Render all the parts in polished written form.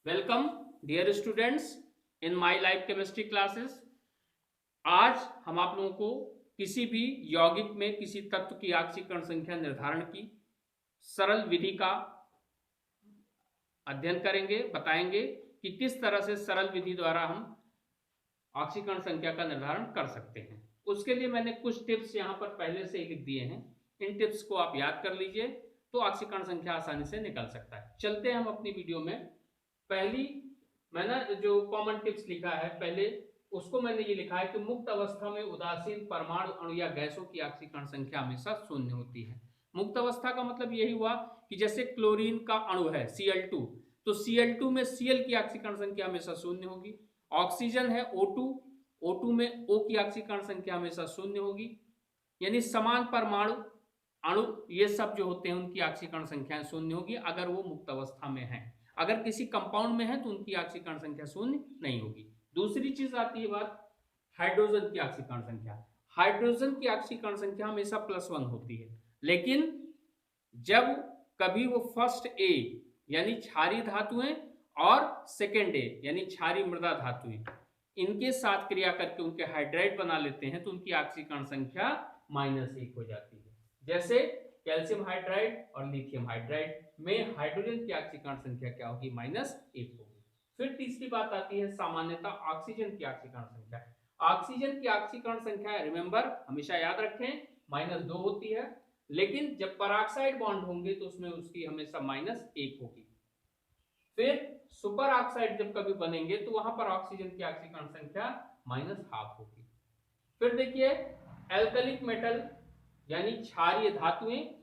Welcome dear students in my live chemistry classes. आज हम आप लोगों को किसी भी यौगिक में किसी तत्व की ऑक्सीकरण संख्या निर्धारण की सरल विधि का अध्ययन करेंगे, बताएंगे कि किस तरह से सरल विधि द्वारा हम ऑक्सीकरण संख्या का निर्धारण कर सकते हैं। उसके लिए मैंने कुछ टिप्स यहाँ पर पहले से ही लिख दिए हैं। इन टिप्स को आप याद कर लीजिए तो ऑक्सीकरण संख्या आसानी से निकल सकता है। चलते हैं हम अपनी वीडियो में। पहली मैंने जो कॉमन टिप्स लिखा है पहले उसको मैंने ये लिखा है कि मुक्त अवस्था में उदासीन परमाणु अणु या गैसों की ऑक्सीकरण संख्या हमेशा शून्य होती है। मुक्त अवस्था का मतलब यही हुआ कि जैसे क्लोरीन का अणु है Cl2, तो Cl2 में Cl की ऑक्सीकरण संख्या हमेशा शून्य होगी। ऑक्सीजन है O2, O2 में O की ऑक्सीकरण संख्या हमेशा शून्य होगी। यानी समान परमाणु अणु ये सब जो होते हैं उनकी ऑक्सीकरण संख्या शून्य होगी अगर वो मुक्त अवस्था में है। अगर किसी कंपाउंड में है तो उनकी ऑक्सीकरण संख्या शून्य नहीं होगी। दूसरी चीज आती है बात हाइड्रोजन की ऑक्सीकरण संख्या। हाइड्रोजन की ऑक्सीकरण संख्या हमेशा +1 होती है, लेकिन जब कभी वो फर्स्ट ए यानी क्षारीय धातुएं और सेकेंड ए यानी क्षारीय मृदा धातुएं इनके साथ क्रिया करके उनके हाइड्राइड बना लेते हैं तो उनकी ऑक्सीकरण संख्या -1 हो जाती है। जैसे कैल्शियम हाइड्राइड और लिथियम हाइड्राइड में हाइड्रोजन की ऑक्सीकरण संख्या क्या होगी? -1 होगी। फिर तीसरी बात आती है सामान्यतः ऑक्सीजन की ऑक्सीकरण संख्या। ऑक्सीजन की ऑक्सीकरण संख्या रिमेंबर हमेशा याद रखें -2 होती है, लेकिन जब पराक्साइड बॉन्ड होंगे तो उसमें उसकी हमेशा -1 होगी। फिर सुपर ऑक्साइड जब कभी बनेंगे तो वहां पर ऑक्सीजन की ऑक्सीकरण संख्या -12 होगी। फिर देखिए एल्कलिक मेटल यानी क्षारीय धातुएं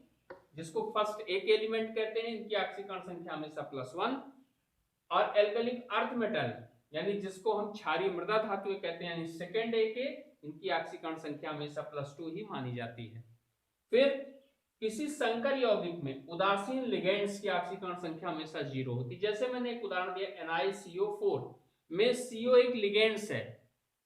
जिसको फर्स्ट एक एलिमेंट कहते हैं, इनकी ऑक्सीकरण संख्या हमेशा +1। और एल्कलिक अर्थ मेटल यानी जिसको हम क्षारीय मृदा धातुएं कहते हैं यानी सेकेंड ए के, इनकी ऑक्सीकरण संख्या हमेशा +2 ही मानी जाती है। फिर किसी संकर यौगिक में उदासीन लिगेंड्स की ऑक्सीकरण संख्या हमेशा 0 होती है। जैसे मैंने एक उदाहरण दिया NiCO4 में CO एक लिगेंड्स है,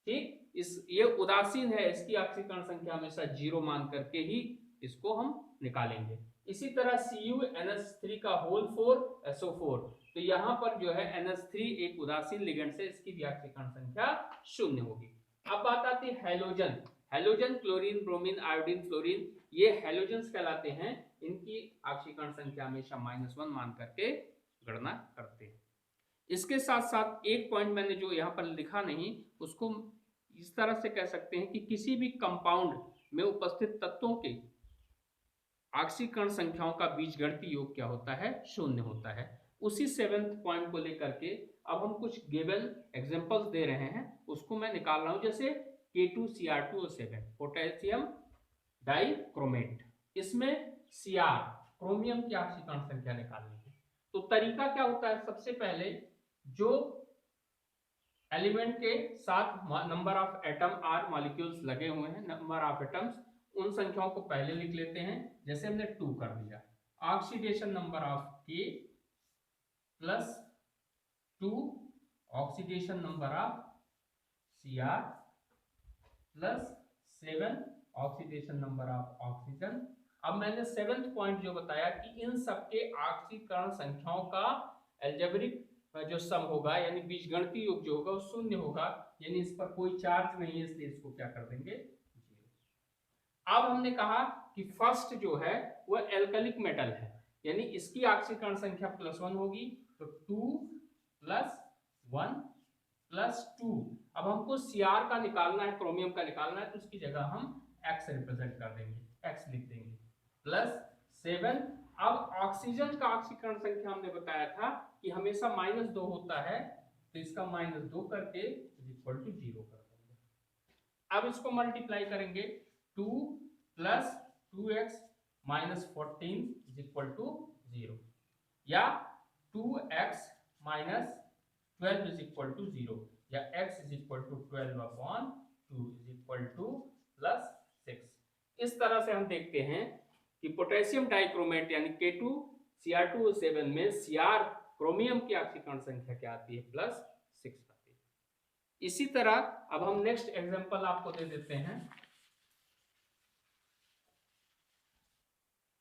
ठीक, ये उदासीन है, इसकी ऑक्सीकरण संख्या हमेशा 0 मान करके ही इसको हम निकालेंगे। इसी तरह CuNH3 का होल 4 SO4, तो यहां पर जो है NH3 एक उदासीन लिगेंड से, इसकी भी ऑक्सीकरण संख्या 0 होगी। अब बात आती है halogen. Halogen chlorine, bromine, iodine, fluorine, ये हैलोजेंस कहलाते हैं। इनकी ऑक्सीकरण संख्या हमेशा -1 मान करके गणना करते हैं। इसके साथ साथ एक पॉइंट मैंने जो यहाँ पर लिखा नहीं, उसको इस तरह से कह सकते हैं कि किसी भी कंपाउंड में उपस्थित तत्वों के ऑक्सीकरण संख्याओं का बीजगणितीय योग क्या होता है? 0 होता है। उसी 7th पॉइंट को लेकर के अब हम कुछ गिवन एग्जांपल्स दे रहे हैं, उसको मैं निकाल रहा हूं। जैसे K2Cr2O7 पोटेशियम डाइक्रोमेट, इसमें Cr क्रोमियम की ऑक्सीकरण संख्या निकालनी है। तो तरीका क्या होता है? सबसे पहले जो एलिमेंट के साथ number of atom or molecules लगे हुए हैं, नंबर ऑफ एटम्स, उन संख्याओं को पहले लिख लेते हैं। जैसे हमने 2 कर दिया, oxidation number of K +2 oxidation number of Cr +7 oxidation number of oxygen. अब मैंने 7th पॉइंट जो बताया कि इन सबके ऑक्सीकरण संख्याओं का एल्जेब्रिक जो सम होगा यानी बीजगणितीय योग जो होगा वो 0 होगा, यानी इस पर कोई चार्ज नहीं है, इसलिए इसको क्या कर देंगे? 0। अब हमने कहा कि फर्स्ट जो है वो एल्कलिक मेटल है, यानी इसकी ऑक्सीकरण संख्या +1 होगी, तो 2 + 1 + 2। अब हमको Cr का निकालना है, क्रोमियम का निकालना है, तो उसकी जगह हम X रिप्रेजेंट कर देंगे, X लिख देंगे, +7। अब ऑक्सीजन का ऑक्सीकरण संख्या हमने बताया था कि हमेशा -2 होता है, तो इसका -2 करके = 0 कर देंगे। अब इसको मल्टीप्लाई करेंगे, 2 + 2x - 14 = 0, या 2x - 12 = 0, या x = 12/2 +6। इस तरह से हम देखते हैं कि पोटेशियम डाइक्रोमेट यानी K2Cr2O7 में Cr क्रोमियम की ऑक्सीकरण संख्या क्या आती है? +6 आती है। इसी तरह अब हम नेक्स्ट एग्जांपल आपको दे देते हैं।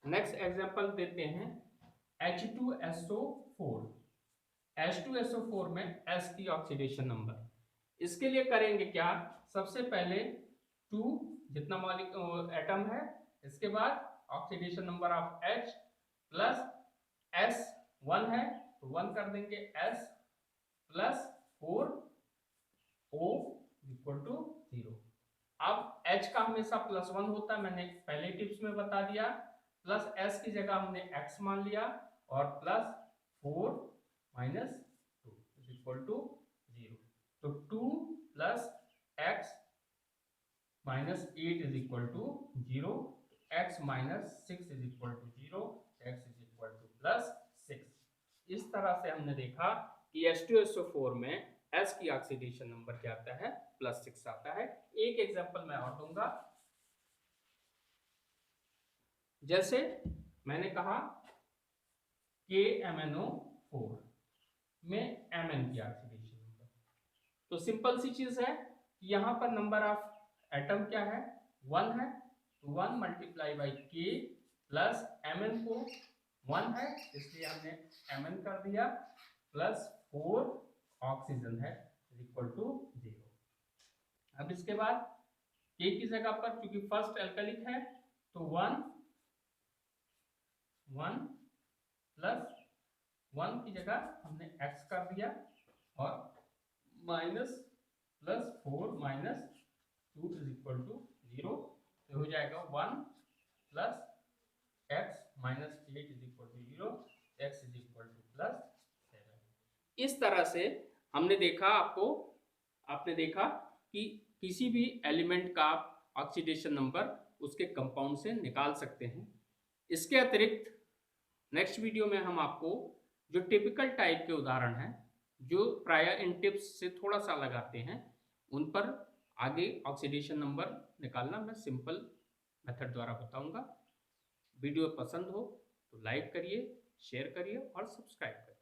नेक्स्ट एग्जांपल देते हैं H2SO4। H2SO4 में S की ऑक्सीडेशन नंबर, इसके लिए करेंगे क्या, सबसे पहले 2 जितना मॉलिक्यूल एटम है, इसके बाद oxidation number of H plus S 1 है तो 1 कर देंगे S plus 4 O equal to 0। अब H का हमेशा +1 होता है, मैंने पहले टिप्स में बता दिया, प्लस S की जगह हमने X मान लिया और plus 4 minus 2 is equal to 0। तो 2 plus X minus 8 is equal to 0, X minus 6 is equal to 0, X is equal to plus 6। इस तरह से हमने देखा कि H2SO4 में S की ऑक्सीडेशन नंबर क्या आता है, +6 आता है। एक एग्जांपल मैं और दूंगा, जैसे मैंने कहा KMnO4 में Mn की ऑक्सीडेशन नंबर, तो सिंपल सी चीज है कि यहाँ पर नंबर ऑफ एटम क्या है, 1 है, तो 1 multiply by K plus Mn को 1 है इसलिए हमने Mn कर दिया, प्लस 4 ऑक्सीजन है इक्वल टू 0। अब इसके बाद K की जगह पर क्योंकि फर्स्ट एल्कलिक है तो 1 प्लस 1 की जगह हमने X कर दिया और minus plus 4 minus 2 is equal to 0, तो हो जाएगा 1 plus X minus 8 is equal to 0, X is equal to plus 7। इस तरह से हमने देखा, आपने देखा कि किसी भी एलिमेंट का ऑक्सीडेशन नंबर उसके कंपाउंड से निकाल सकते हैं। इसके अतिरिक्त नेक्स्ट वीडियो में हम आपको जो टिपिकल टाइप के उदाहरण हैं जो प्रायः इन टिप्स से थोड़ा सा लगाते हैं, उन पर आगे ऑक्सीडेशन नंबर निकालना मैं सिंपल मेथड द्वारा बताऊंगा। वीडियो पसंद हो तो लाइक करिए, शेयर करिए और सब्सक्राइब करिए।